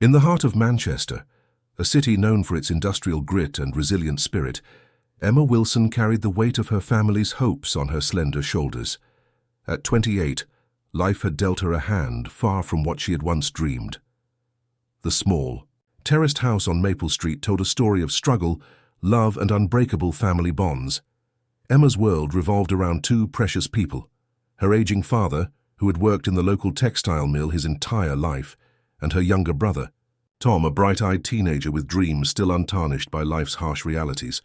In the heart of Manchester, a city known for its industrial grit and resilient spirit, Emma Wilson carried the weight of her family's hopes on her slender shoulders. At 28, life had dealt her a hand far from what she had once dreamed. The small, terraced house on Maple Street told a story of struggle, love, and unbreakable family bonds. Emma's world revolved around two precious people: her aging father, who had worked in the local textile mill his entire life, and her younger brother, Tom, a bright-eyed teenager with dreams still untarnished by life's harsh realities.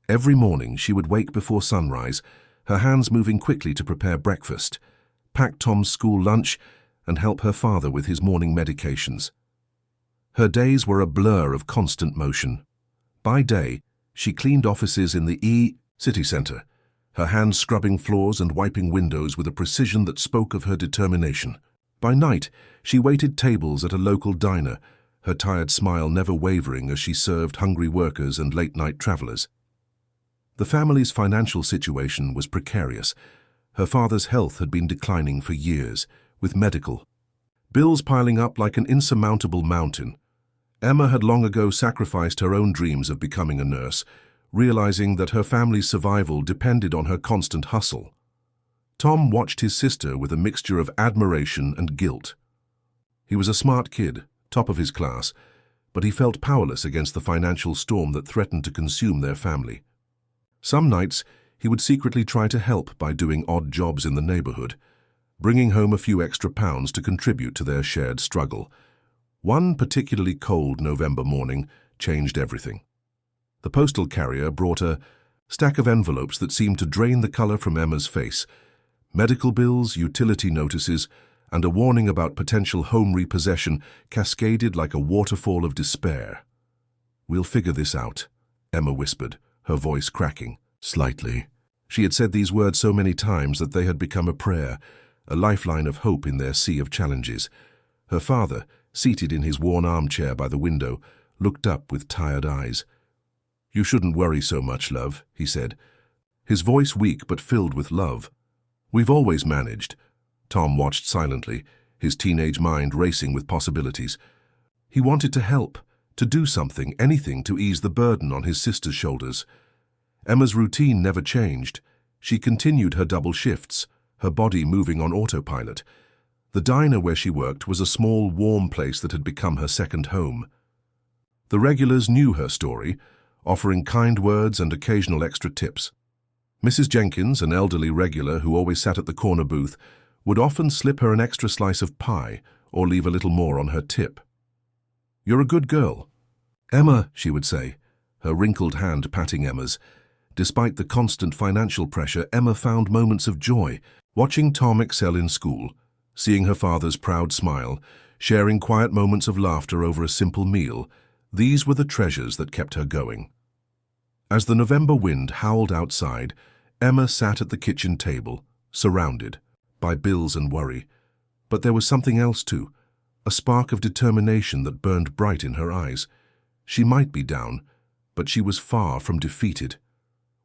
Every morning she would wake before sunrise, her hands moving quickly to prepare breakfast, pack Tom's school lunch, and help her father with his morning medications. Her days were a blur of constant motion. By day, she cleaned offices in the city centre, her hands scrubbing floors and wiping windows with a precision that spoke of her determination. By night, she waited tables at a local diner, her tired smile never wavering as she served hungry workers and late-night travellers. The family's financial situation was precarious. Her father's health had been declining for years, with medical bills piling up like an insurmountable mountain. Emma had long ago sacrificed her own dreams of becoming a nurse, realizing that her family's survival depended on her constant hustle. Tom watched his sister with a mixture of admiration and guilt. He was a smart kid, top of his class, but he felt powerless against the financial storm that threatened to consume their family. Some nights, he would secretly try to help by doing odd jobs in the neighborhood, bringing home a few extra pounds to contribute to their shared struggle. One particularly cold November morning changed everything. The postal carrier brought a stack of envelopes that seemed to drain the color from Emma's face: medical bills, utility notices, and a warning about potential home repossession cascaded like a waterfall of despair. "We'll figure this out," Emma whispered, her voice cracking slightly. She had said these words so many times that they had become a prayer, a lifeline of hope in their sea of challenges. Her father, seated in his worn armchair by the window, looked up with tired eyes. "You shouldn't worry so much, love," he said, his voice weak but filled with love. "We've always managed." Tom watched silently, his teenage mind racing with possibilities. He wanted to help, to do something, anything to ease the burden on his sister's shoulders. Emma's routine never changed. She continued her double shifts, her body moving on autopilot. The diner where she worked was a small, warm place that had become her second home. The regulars knew her story, offering kind words and occasional extra tips. Mrs. Jenkins, an elderly regular who always sat at the corner booth, would often slip her an extra slice of pie or leave a little more on her tip. "You're a good girl." "Emma," she would say, her wrinkled hand patting Emma's. Despite the constant financial pressure, Emma found moments of joy, watching Tom excel in school, seeing her father's proud smile, sharing quiet moments of laughter over a simple meal. These were the treasures that kept her going. As the November wind howled outside, Emma sat at the kitchen table, surrounded by bills and worry. But there was something else too, a spark of determination that burned bright in her eyes. She might be down, but she was far from defeated.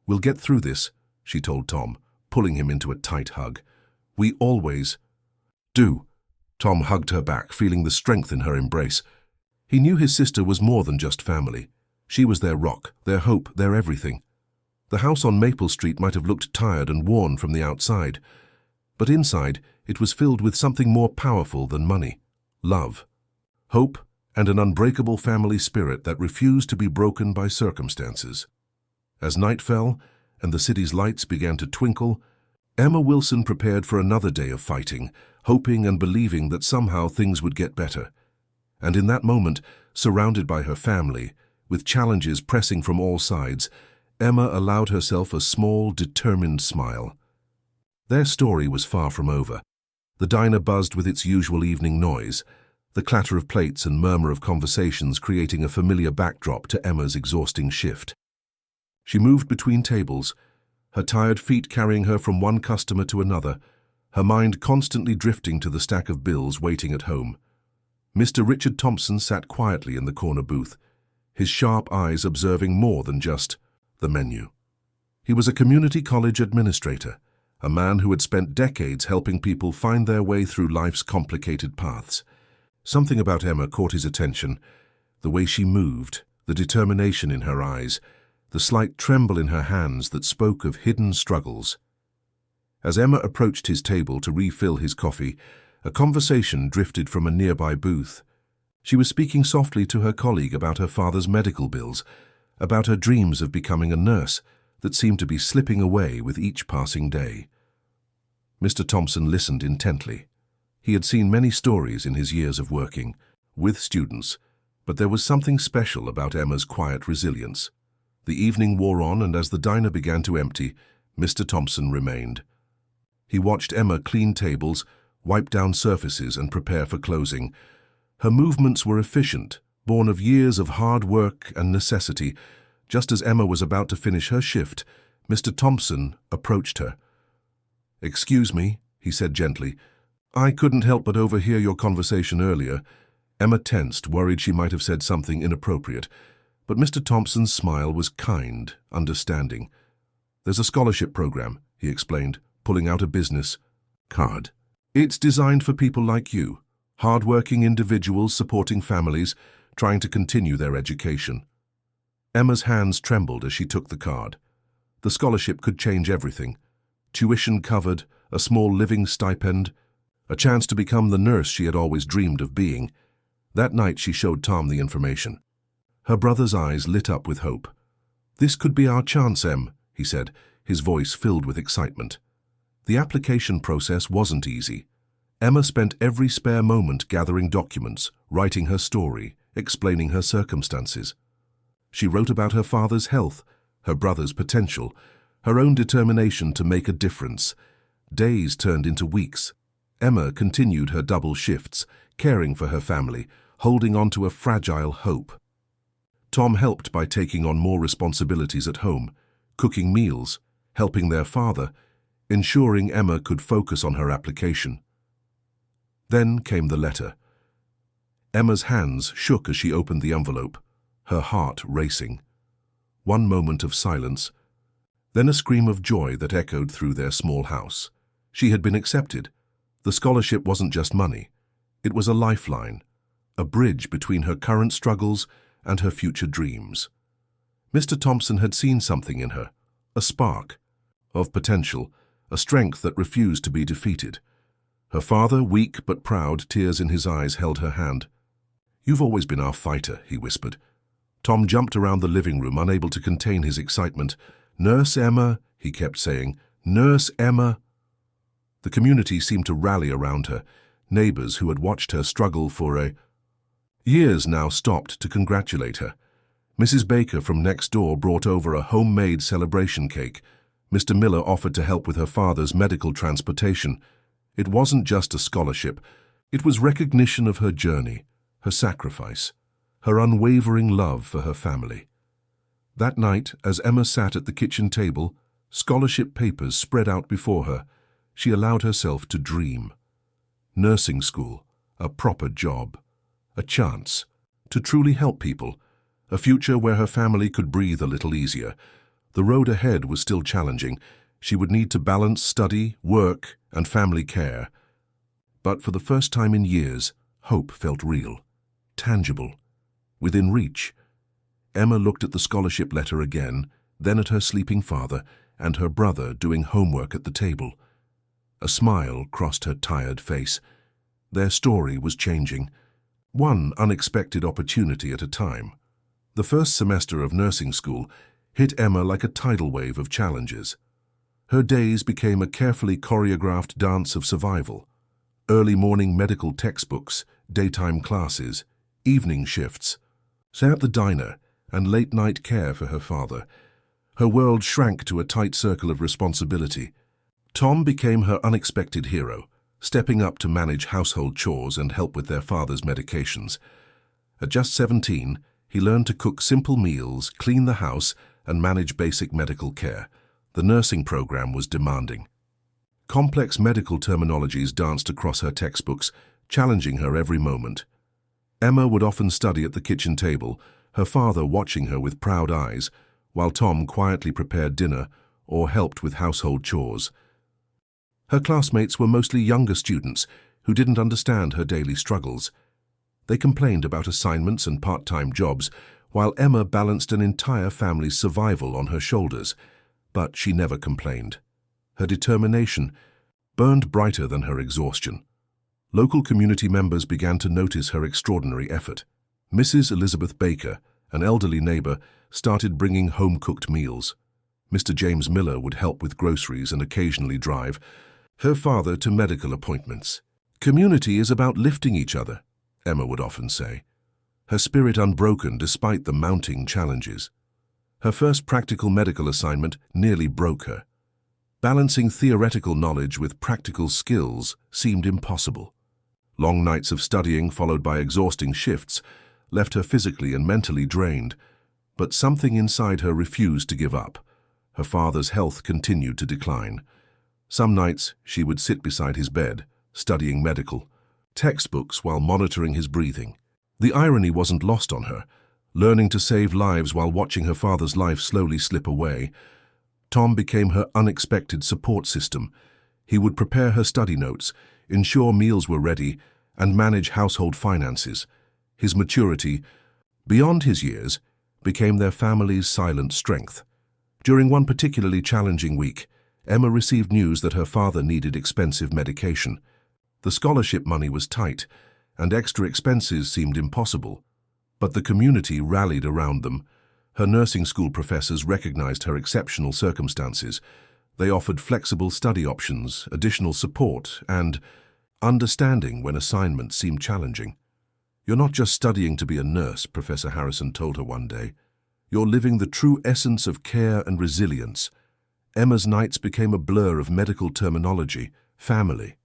"We'll get through this," she told Tom, pulling him into a tight hug. "We always do." Tom hugged her back, feeling the strength in her embrace. He knew his sister was more than just family. She was their rock, their hope, their everything. The house on Maple Street might have looked tired and worn from the outside, but inside it was filled with something more powerful than money: love, hope, and an unbreakable family spirit that refused to be broken by circumstances. As night fell and the city's lights began to twinkle, Emma Wilson prepared for another day of fighting, hoping and believing that somehow things would get better. And in that moment, surrounded by her family, with challenges pressing from all sides, Emma allowed herself a small, determined smile. Their story was far from over. The diner buzzed with its usual evening noise, the clatter of plates and murmur of conversations creating a familiar backdrop to Emma's exhausting shift. She moved between tables, her tired feet carrying her from one customer to another, her mind constantly drifting to the stack of bills waiting at home. Mr. Richard Thompson sat quietly in the corner booth, his sharp eyes observing more than just the menu. He was a community college administrator, a man who had spent decades helping people find their way through life's complicated paths. Something about Emma caught his attention, the way she moved, the determination in her eyes, the slight tremble in her hands that spoke of hidden struggles. As Emma approached his table to refill his coffee, a conversation drifted from a nearby booth. She was speaking softly to her colleague about her father's medical bills, about her dreams of becoming a nurse that seemed to be slipping away with each passing day. Mr. Thompson listened intently. He had seen many stories in his years of working with students, but there was something special about Emma's quiet resilience. The evening wore on, and as the diner began to empty, Mr. Thompson remained. He watched Emma clean tables, wipe down surfaces, and prepare for closing. Her movements were efficient, born of years of hard work and necessity. Just as Emma was about to finish her shift, Mr. Thompson approached her. "Excuse me," he said gently. "I couldn't help but overhear your conversation earlier." Emma tensed, worried she might have said something inappropriate. But Mr. Thompson's smile was kind, understanding. "There's a scholarship program," he explained, pulling out a business card. "It's designed for people like you, hard-working individuals supporting families, trying to continue their education." Emma's hands trembled as she took the card. The scholarship could change everything. Tuition covered, a small living stipend, a chance to become the nurse she had always dreamed of being. That night she showed Tom the information. Her brother's eyes lit up with hope. "This could be our chance, Em," he said, his voice filled with excitement. The application process wasn't easy. Emma spent every spare moment gathering documents, writing her story, explaining her circumstances. She wrote about her father's health, her brother's potential, her own determination to make a difference. Days turned into weeks. Emma continued her double shifts, caring for her family, holding on to a fragile hope. Tom helped by taking on more responsibilities at home, cooking meals, helping their father, ensuring Emma could focus on her application. Then came the letter. Emma's hands shook as she opened the envelope, her heart racing. One moment of silence, then a scream of joy that echoed through their small house. She had been accepted. The scholarship wasn't just money. It was a lifeline, a bridge between her current struggles and her future dreams. Mr. Thompson had seen something in her, a spark of potential, a strength that refused to be defeated. Her father, weak but proud, tears in his eyes, held her hand. "You've always been our fighter," he whispered. Tom jumped around the living room, unable to contain his excitement. "Nurse Emma," he kept saying, "Nurse Emma." The community seemed to rally around her. Neighbors who had watched her struggle for years now stopped to congratulate her. Mrs. Baker from next door brought over a homemade celebration cake. Mr. Miller offered to help with her father's medical transportation. It wasn't just a scholarship. It was recognition of her journey, her sacrifice, her unwavering love for her family. That night, as Emma sat at the kitchen table, scholarship papers spread out before her, she allowed herself to dream. Nursing school, a proper job, a chance to truly help people, a future where her family could breathe a little easier. The road ahead was still challenging. She would need to balance study, work, and family care. But for the first time in years, hope felt real, tangible, within reach. Emma looked at the scholarship letter again, then at her sleeping father and her brother doing homework at the table. A smile crossed her tired face. Their story was changing, one unexpected opportunity at a time. The first semester of nursing school hit Emma like a tidal wave of challenges. Her days became a carefully choreographed dance of survival. Early morning medical textbooks, daytime classes, evening shifts, stay at the diner, and late-night care for her father. Her world shrank to a tight circle of responsibility. Tom became her unexpected hero, stepping up to manage household chores and help with their father's medications. At just 17, he learned to cook simple meals, clean the house, and manage basic medical care. The nursing program was demanding. Complex medical terminologies danced across her textbooks, challenging her every moment. Emma would often study at the kitchen table, her father watching her with proud eyes, while Tom quietly prepared dinner or helped with household chores. Her classmates were mostly younger students who didn't understand her daily struggles. They complained about assignments and part-time jobs, while Emma balanced an entire family's survival on her shoulders. But she never complained. Her determination burned brighter than her exhaustion. Local community members began to notice her extraordinary effort. Mrs. Elizabeth Baker, an elderly neighbor, started bringing home-cooked meals. Mr. James Miller would help with groceries and occasionally drive her father to medical appointments. "Community is about lifting each other," Emma would often say, her spirit unbroken despite the mounting challenges. Her first practical medical assignment nearly broke her. Balancing theoretical knowledge with practical skills seemed impossible. Long nights of studying, followed by exhausting shifts, left her physically and mentally drained, but something inside her refused to give up. Her father's health continued to decline. Some nights she would sit beside his bed, studying medical textbooks while monitoring his breathing. The irony wasn't lost on her, learning to save lives while watching her father's life slowly slip away. Tom became her unexpected support system. He would prepare her study notes, ensure meals were ready, and manage household finances. His maturity, beyond his years, became their family's silent strength. During one particularly challenging week, Emma received news that her father needed expensive medication. The scholarship money was tight, and extra expenses seemed impossible. But the community rallied around them. Her nursing school professors recognized her exceptional circumstances. They offered flexible study options, additional support, and understanding when assignments seemed challenging. "You're not just studying to be a nurse," Professor Harrison told her one day. "You're living the true essence of care and resilience." Emma's nights became a blur of medical terminology, family,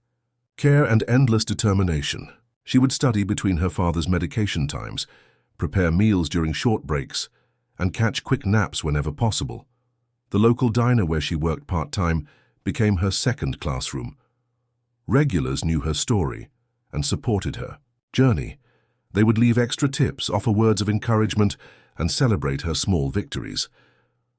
care, and endless determination. She would study between her father's medication times, prepare meals during short breaks, and catch quick naps whenever possible. The local diner where she worked part-time became her second classroom. Regulars knew her story and supported her journey. They would leave extra tips, offer words of encouragement, and celebrate her small victories.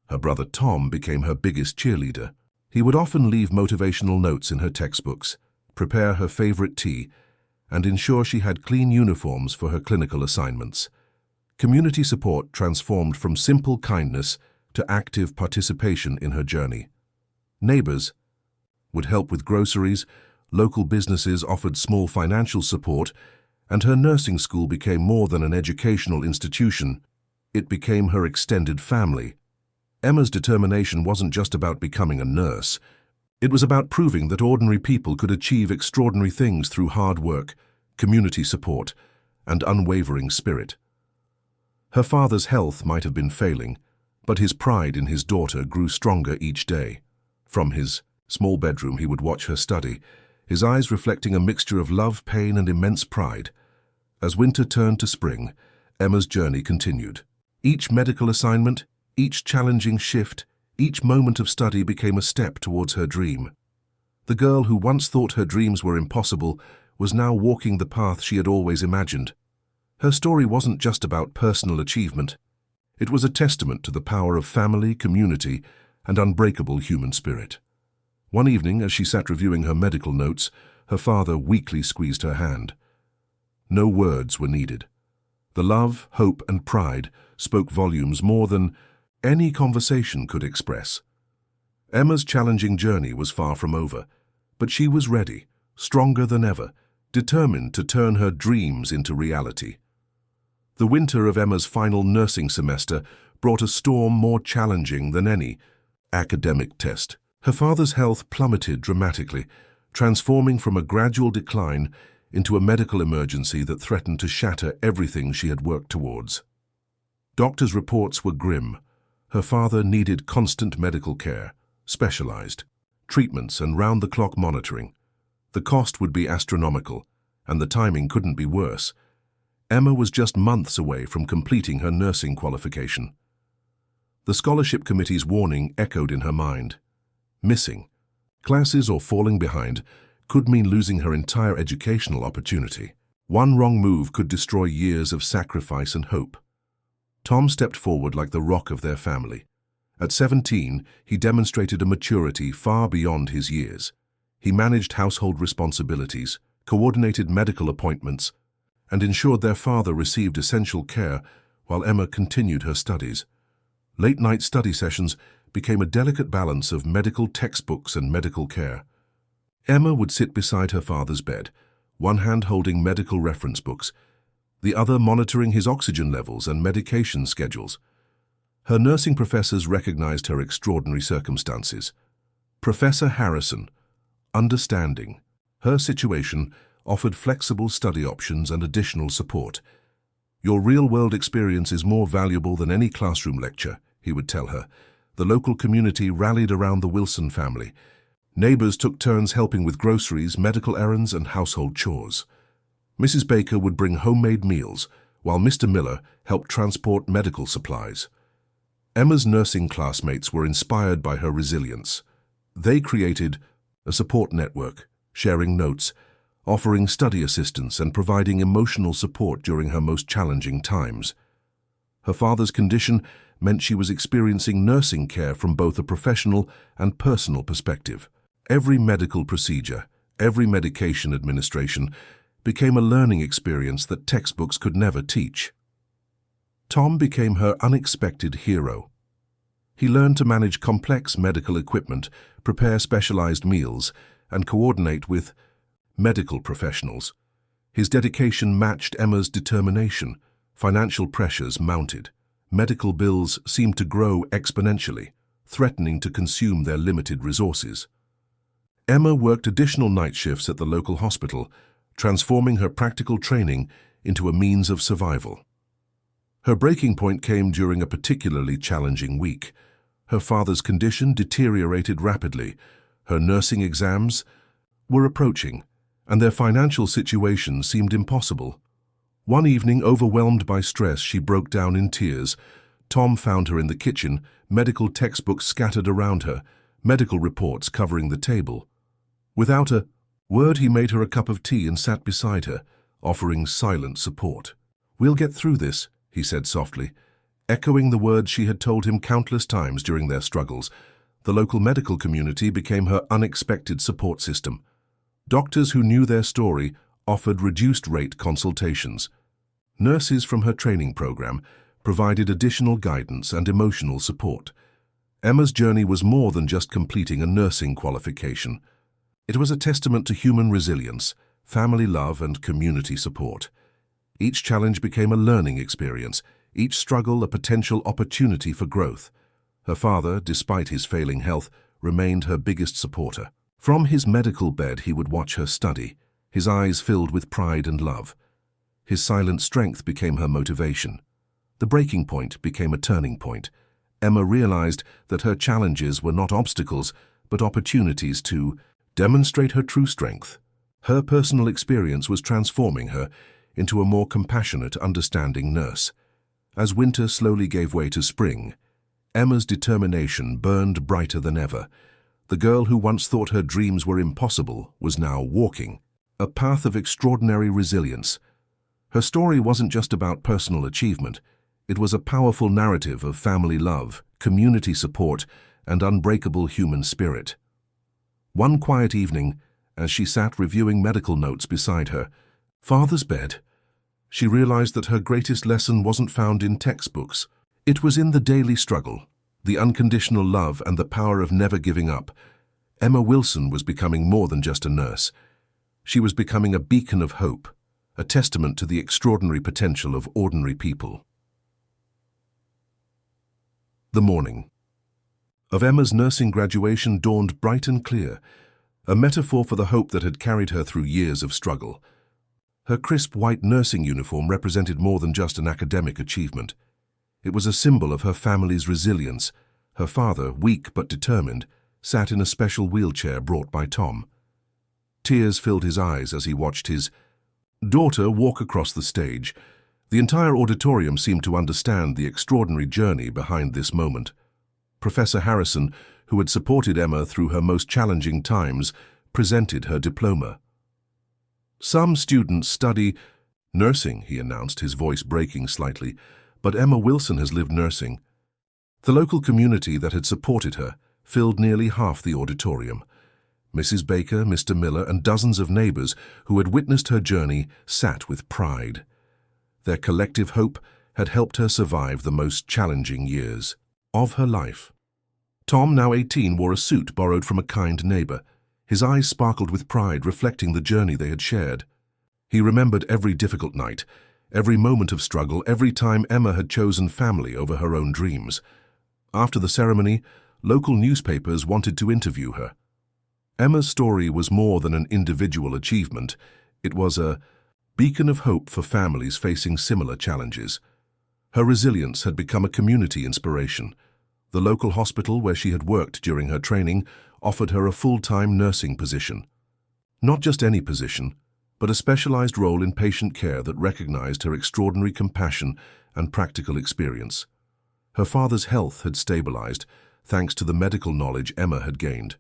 Her brother Tom became her biggest cheerleader. He would often leave motivational notes in her textbooks, prepare her favorite tea, and ensure she had clean uniforms for her clinical assignments. Community support transformed from simple kindness to active participation in her journey. Neighbors would help with groceries, local businesses offered small financial support, and her nursing school became more than an educational institution. It became her extended family. Emma's determination wasn't just about becoming a nurse. It was about proving that ordinary people could achieve extraordinary things through hard work, community support, and unwavering spirit. Her father's health might have been failing, but his pride in his daughter grew stronger each day. From his small bedroom he would watch her study, his eyes reflecting a mixture of love, pain, and immense pride. As winter turned to spring, Emma's journey continued. Each medical assignment, each challenging shift, each moment of study became a step towards her dream. The girl who once thought her dreams were impossible was now walking the path she had always imagined. Her story wasn't just about personal achievement. It was a testament to the power of family, community, and unbreakable human spirit. One evening, as she sat reviewing her medical notes, her father weakly squeezed her hand. No words were needed. The love, hope, and pride spoke volumes more than any conversation could express. Emma's challenging journey was far from over, but she was ready, stronger than ever, determined to turn her dreams into reality. The winter of Emma's final nursing semester brought a storm more challenging than any academic test. Her father's health plummeted dramatically, transforming from a gradual decline into a medical emergency that threatened to shatter everything she had worked towards. Doctors' reports were grim. Her father needed constant medical care, specialized treatments, and round-the-clock monitoring. The cost would be astronomical, and the timing couldn't be worse. Emma was just months away from completing her nursing qualification. The scholarship committee's warning echoed in her mind. Missing classes or falling behind could mean losing her entire educational opportunity. One wrong move could destroy years of sacrifice and hope. Tom stepped forward like the rock of their family. At 17, he demonstrated a maturity far beyond his years. He managed household responsibilities, coordinated medical appointments, and ensured their father received essential care while Emma continued her studies. Late-night study sessions became a delicate balance of medical textbooks and medical care. Emma would sit beside her father's bed, one hand holding medical reference books, the other monitoring his oxygen levels and medication schedules. Her nursing professors recognized her extraordinary circumstances. Professor Harrison, understanding her situation, offered flexible study options and additional support. "Your real-world experience is more valuable than any classroom lecture," he would tell her. The local community rallied around the Wilson family. Neighbors took turns helping with groceries, medical errands, and household chores. Mrs. Baker would bring homemade meals, while Mr. Miller helped transport medical supplies. Emma's nursing classmates were inspired by her resilience. They created a support network, sharing notes, offering study assistance, and providing emotional support during her most challenging times. Her father's condition meant she was experiencing nursing care from both a professional and personal perspective. Every medical procedure, every medication administration became a learning experience that textbooks could never teach. Tom became her unexpected hero. He learned to manage complex medical equipment, prepare specialized meals, and coordinate with medical professionals. His dedication matched Emma's determination. Financial pressures mounted. Medical bills seemed to grow exponentially, threatening to consume their limited resources. Emma worked additional night shifts at the local hospital, transforming her practical training into a means of survival. Her breaking point came during a particularly challenging week. Her father's condition deteriorated rapidly. Her nursing exams were approaching, and their financial situation seemed impossible. One evening, overwhelmed by stress, she broke down in tears. Tom found her in the kitchen, medical textbooks scattered around her, medical reports covering the table. Without a word, he made her a cup of tea and sat beside her, offering silent support. "We'll get through this," he said softly, echoing the words she had told him countless times during their struggles. The local medical community became her unexpected support system. Doctors who knew their story offered reduced-rate consultations. Nurses from her training program provided additional guidance and emotional support. Emma's journey was more than just completing a nursing qualification. It was a testament to human resilience, family love, and community support. Each challenge became a learning experience, each struggle a potential opportunity for growth. Her father, despite his failing health, remained her biggest supporter. From his medical bed, he would watch her study, his eyes filled with pride and love. His silent strength became her motivation. The breaking point became a turning point. Emma realized that her challenges were not obstacles, but opportunities to demonstrate her true strength. Her personal experience was transforming her into a more compassionate, understanding nurse. As winter slowly gave way to spring, Emma's determination burned brighter than ever. The girl who once thought her dreams were impossible was now walking a path of extraordinary resilience. Her story wasn't just about personal achievement. It was a powerful narrative of family love, community support, and unbreakable human spirit. One quiet evening, as she sat reviewing medical notes beside her father's bed, she realized that her greatest lesson wasn't found in textbooks. It was in the daily struggle, the unconditional love, and the power of never giving up. Emma Wilson was becoming more than just a nurse. She was becoming a beacon of hope, a testament to the extraordinary potential of ordinary people. The morning of Emma's nursing graduation dawned bright and clear, a metaphor for the hope that had carried her through years of struggle. Her crisp white nursing uniform represented more than just an academic achievement. It was a symbol of her family's resilience. Her father, weak but determined, sat in a special wheelchair brought by Tom. Tears filled his eyes as he watched his daughter walk across the stage. The entire auditorium seemed to understand the extraordinary journey behind this moment. Professor Harrison, who had supported Emma through her most challenging times, presented her diploma. "Some students study nursing," he announced, his voice breaking slightly, "but Emma Wilson has lived nursing." The local community that had supported her filled nearly half the auditorium. Mrs. Baker, Mr. Miller, and dozens of neighbors who had witnessed her journey sat with pride. Their collective hope had helped her survive the most challenging years of her life. Tom, now 18, wore a suit borrowed from a kind neighbor. His eyes sparkled with pride, reflecting the journey they had shared. He remembered every difficult night, every moment of struggle, every time Emma had chosen family over her own dreams. After the ceremony, local newspapers wanted to interview her. Emma's story was more than an individual achievement. It was a beacon of hope for families facing similar challenges. Her resilience had become a community inspiration. The local hospital where she had worked during her training offered her a full-time nursing position. Not just any position, but a specialized role in patient care that recognized her extraordinary compassion and practical experience. Her father's health had stabilized, thanks to the medical knowledge Emma had gained.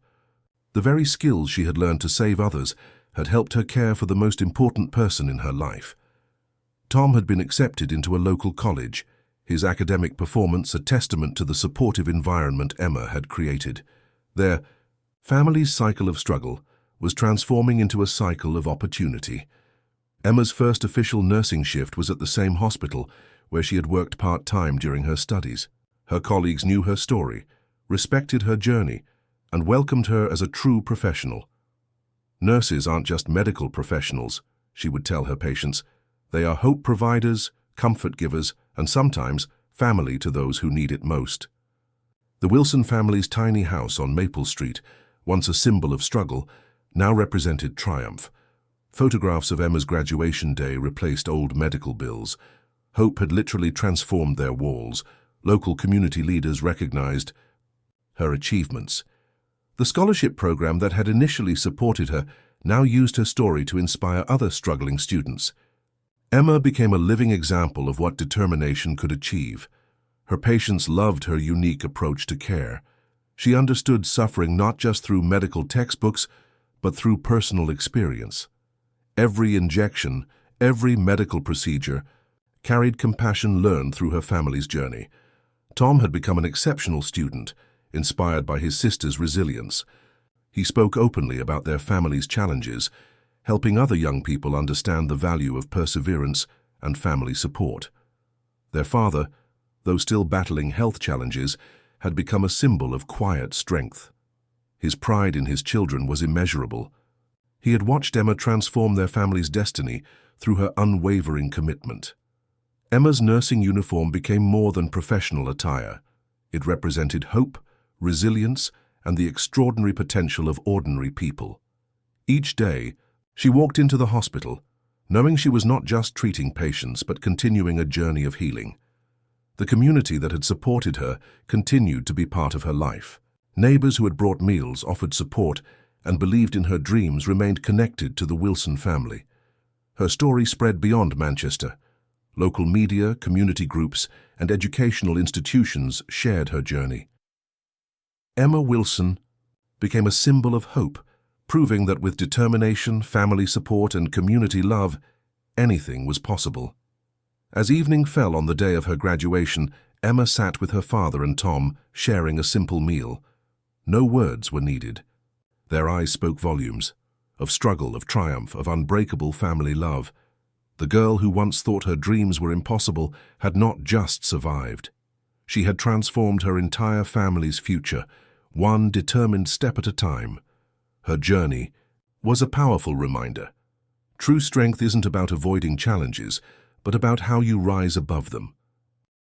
The very skills she had learned to save others had helped her care for the most important person in her life. Tom had been accepted into a local college, his academic performance a testament to the supportive environment Emma had created. Their family's cycle of struggle was transforming into a cycle of opportunity. Emma's first official nursing shift was at the same hospital where she had worked part-time during her studies. Her colleagues knew her story, respected her journey, and welcomed her as a true professional. Nurses aren't just medical professionals, she would tell her patients. They are hope providers, comfort givers, and sometimes family to those who need it most. The Wilson family's tiny house on Maple Street, once a symbol of struggle, now represented triumph. Photographs of Emma's graduation day replaced old medical bills. Hope had literally transformed their walls. Local community leaders recognized her achievements. The scholarship program that had initially supported her now used her story to inspire other struggling students. Emma became a living example of what determination could achieve. Her patients loved her unique approach to care. She understood suffering not just through medical textbooks, but through personal experience. Every injection, every medical procedure, carried compassion learned through her family's journey. Tom had become an exceptional student, inspired by his sister's resilience. He spoke openly about their family's challenges, helping other young people understand the value of perseverance and family support. Their father, though still battling health challenges, had become a symbol of quiet strength. His pride in his children was immeasurable. He had watched Emma transform their family's destiny through her unwavering commitment. Emma's nursing uniform became more than professional attire. It represented hope, resilience, and the extraordinary potential of ordinary people. Each day, she walked into the hospital, knowing she was not just treating patients but continuing a journey of healing. The community that had supported her continued to be part of her life. Neighbors who had brought meals, offered support, and believed in her dreams remained connected to the Wilson family. Her story spread beyond Manchester. Local media, community groups, and educational institutions shared her journey. Emma Wilson became a symbol of hope, proving that with determination, family support, and community love, anything was possible. As evening fell on the day of her graduation, Emma sat with her father and Tom, sharing a simple meal. No words were needed. Their eyes spoke volumes, of struggle, of triumph, of unbreakable family love. The girl who once thought her dreams were impossible had not just survived. She had transformed her entire family's future, one determined step at a time. Her journey was a powerful reminder. True strength isn't about avoiding challenges, but about how you rise above them.